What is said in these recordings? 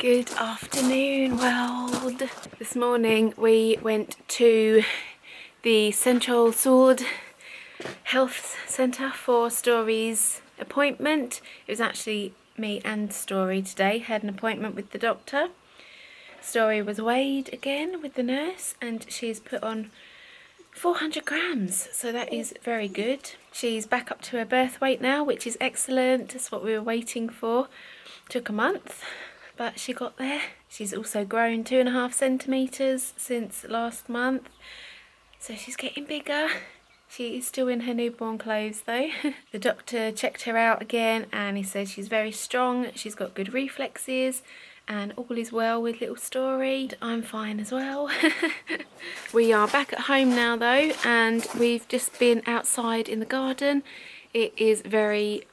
Good afternoon, world. This morning we went to the Central Sword Health Centre for Story's appointment. It was actually me and Story today, had an appointment with the doctor. Story was weighed again with the nurse and she's put on 400 grams, so that is very good. She's back up to her birth weight now, which is excellent. That's what we were waiting for. Took a month, but she got there. She's also grown 2.5 centimetres since last month, so she's getting bigger. She is still in her newborn clothes though. The doctor checked her out again and he said she's very strong, she's got good reflexes, and all is well with little Story. I'm fine as well. We are back at home now though, and we've just been outside in the garden. It is very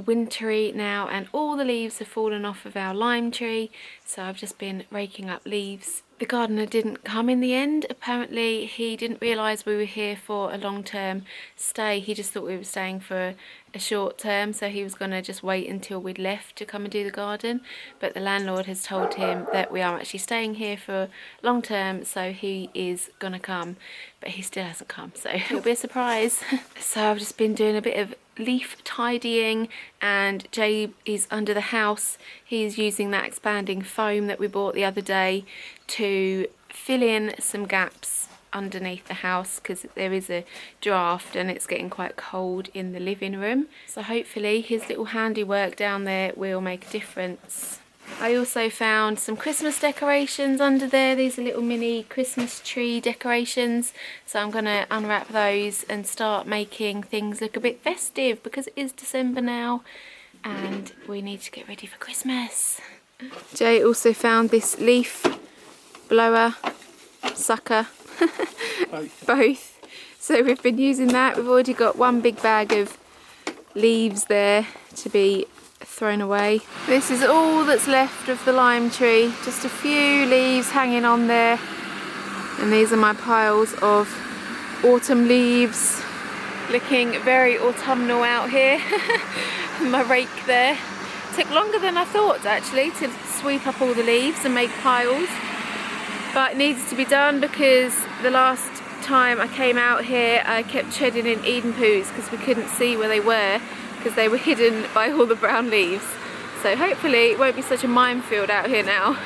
wintry now and all the leaves have fallen off of our lime tree, so I've just been raking up leaves. The gardener didn't come in the end. Apparently he didn't realise we were here for a long-term stay. He just thought we were staying for a short term, so he was going to just wait until we'd left to come and do the garden, but the landlord has told him that we are actually staying here for long term, so he is going to come, but he still hasn't come, so it'll be a surprise. So I've just been doing a bit of leaf tidying, and Jay is under the house. He's using that expanding foam that we bought the other day to fill in some gaps underneath the house because there is a draft and it's getting quite cold in the living room. So hopefully his little handiwork down there will make a difference. I also found some Christmas decorations under there. These are little mini Christmas tree decorations, so I'm going to unwrap those and start making things look a bit festive because it is December now and we need to get ready for Christmas. Jay also found this leaf blower sucker. Both. So we've been using that. We've already got one big bag of leaves there to be thrown away. This is all that's left of the lime tree, just a few leaves hanging on there, and these are my piles of autumn leaves. Looking very autumnal out here. My rake there. Took longer than I thought actually to sweep up all the leaves and make piles, but it needs to be done because the last time I came out here I kept treading in Eden poos because we couldn't see where they were because they were hidden by all the brown leaves. So hopefully it won't be such a minefield out here now.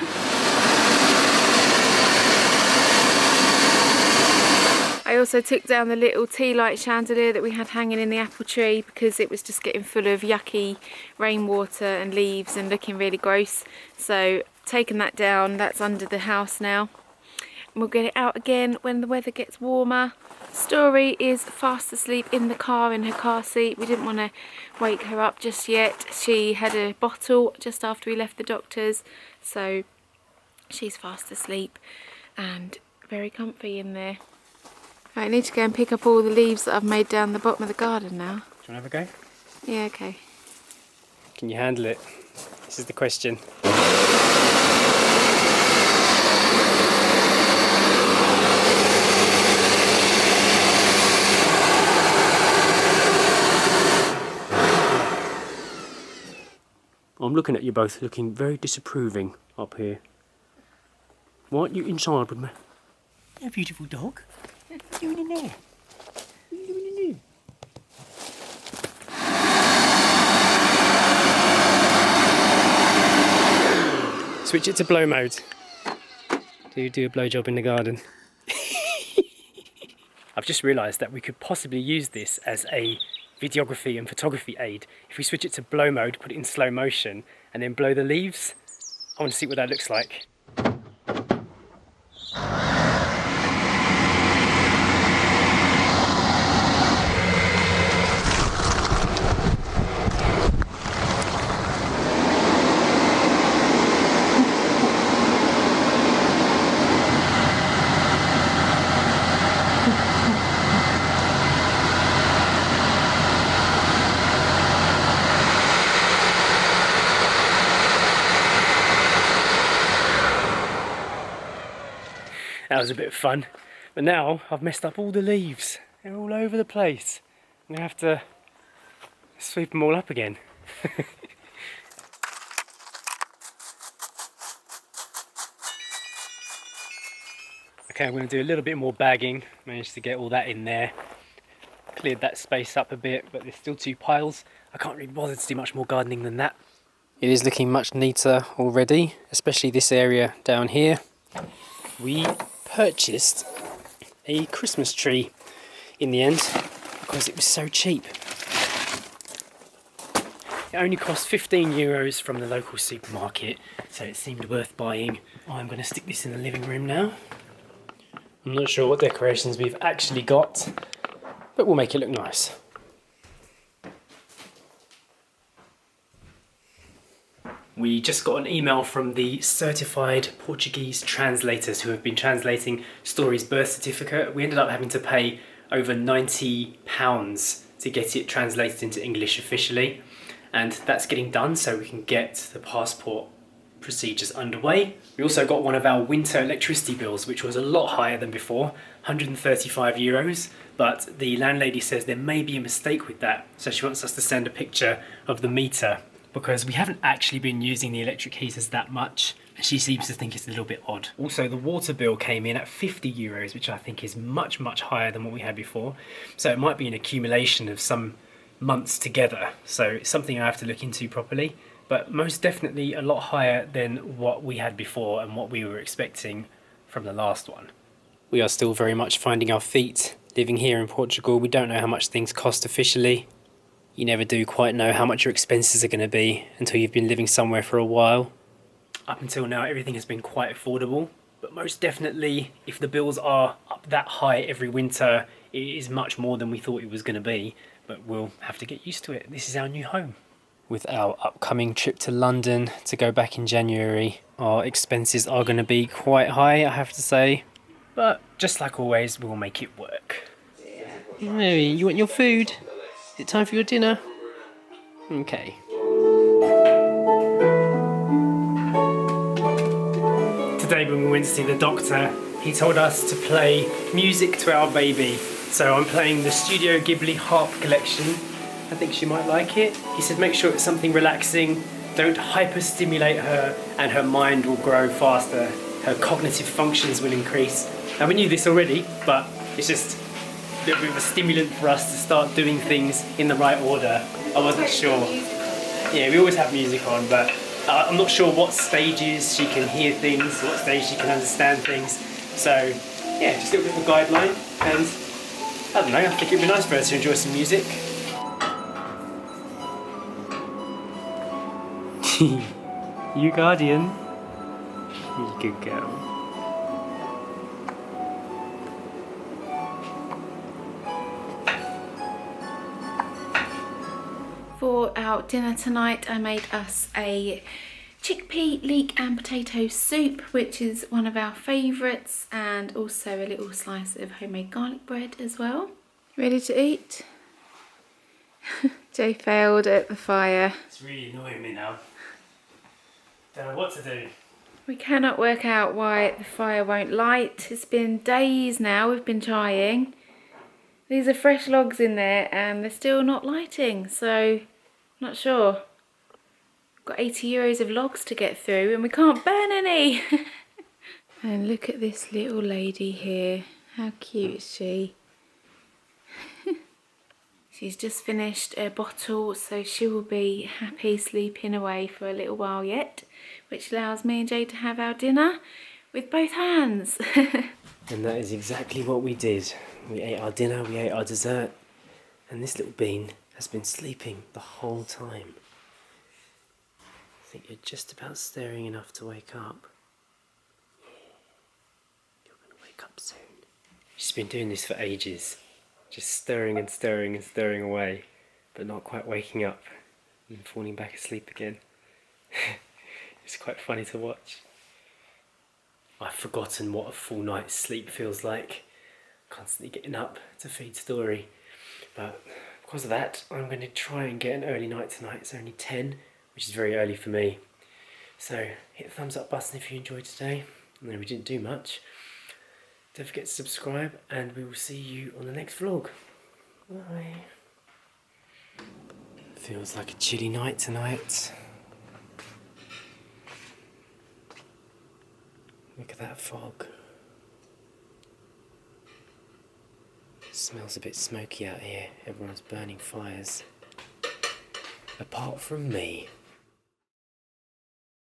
I also took down the little tea light chandelier that we had hanging in the apple tree because it was just getting full of yucky rainwater and leaves and looking really gross. So taken that down, that's under the house now. And we'll get it out again when the weather gets warmer. Story is fast asleep in the car in her car seat. We didn't want to wake her up just yet. She had a bottle just after we left the doctor's, so she's fast asleep and very comfy in there. Right, I need to go and pick up all the leaves that I've made down the bottom of the garden now. Do you want to have a go? Yeah, okay. Can you handle it? This is the question. I'm looking at you both looking very disapproving up here. Why aren't you inside with me? You beautiful dog. What are you doing in there? What are you doing in there? Switch it to blow mode. Do a blowjob in the garden. I've just realised that we could possibly use this as a videography and photography aid. If we switch it to blow mode, put it in slow motion, and then blow the leaves, I want to see what that looks like. That was a bit of fun, but now I've messed up all the leaves. They're all over the place. I'm going to have to sweep them all up again. Okay, I'm going to do a little bit more bagging. Managed to get all that in there. Cleared that space up a bit, but there's still 2 piles. I can't really bother to do much more gardening than that. It is looking much neater already, especially this area down here. We purchased a Christmas tree in the end because it was so cheap. It only cost €15 from the local supermarket, so it seemed worth buying. I'm going to stick this in the living room now. I'm not sure what decorations we've actually got, but we'll make it look nice. We just got an email from the certified Portuguese translators who have been translating Story's birth certificate. We ended up having to pay over £90 to get it translated into English officially, and that's getting done so we can get the passport procedures underway. We also got one of our winter electricity bills, which was a lot higher than before, €135, but the landlady says there may be a mistake with that, so she wants us to send a picture of the meter because we haven't actually been using the electric heaters that much, and she seems to think it's a little bit odd. Also, the water bill came in at €50, which I think is much higher than what we had before, so it might be an accumulation of some months together, so it's something I have to look into properly, but most definitely a lot higher than what we had before and what we were expecting from the last one. We are still very much finding our feet. Living here in Portugal, we don't know how much things cost officially. You never do quite know how much your expenses are going to be until you've been living somewhere for a while. Up until now, everything has been quite affordable, but most definitely, if the bills are up that high every winter, it is much more than we thought it was going to be, but we'll have to get used to it. This is our new home. With our upcoming trip to London to go back in January, our expenses are going to be quite high, I have to say. But just like always, we'll make it work. Mary, you want your food? Is it time for your dinner? Okay. Today when we went to see the doctor, he told us to play music to our baby. So I'm playing the Studio Ghibli harp collection. I think she might like it. He said make sure it's something relaxing, don't hyper-stimulate her, and her mind will grow faster. Her cognitive functions will increase. Now we knew this already, but it's just a little bit of a stimulant for us to start doing things in the right order. I wasn't sure. Yeah, we always have music on, but I'm not sure what stages she can hear things, what stage she can understand things. So yeah, just a little bit of a guideline, and I don't know, I think it'd be nice for her to enjoy some music. You guardian. You good girl. For our dinner tonight, I made us a chickpea, leek and potato soup, which is one of our favourites, and also a little slice of homemade garlic bread as well. Ready to eat? Jay failed at the fire. It's really annoying me now. Don't know what to do. We cannot work out why the fire won't light. It's been days now we've been trying. These are fresh logs in there and they're still not lighting, so I'm not sure. We've got €80 of logs to get through and we can't burn any. And look at this little lady here. How cute is she? She's just finished a bottle, so she will be happy sleeping away for a little while yet, which allows me and Jay to have our dinner with both hands. And that is exactly what we did. We ate our dinner, we ate our dessert, and this little bean has been sleeping the whole time. I think you're just about stirring enough to wake up. You're going to wake up soon. She's been doing this for ages. Just stirring and stirring and stirring away, but not quite waking up and falling back asleep again. It's quite funny to watch. I've forgotten what a full night's sleep feels like. Constantly getting up to feed Story. But because of that, I'm going to try and get an early night tonight. It's only 10, which is very early for me. So hit the thumbs up button if you enjoyed today. I know we didn't do much. Don't forget to subscribe, and we will see you on the next vlog. Bye. Feels like a chilly night tonight. Look at that fog. Smells a bit smoky out here. Everyone's burning fires. Apart from me.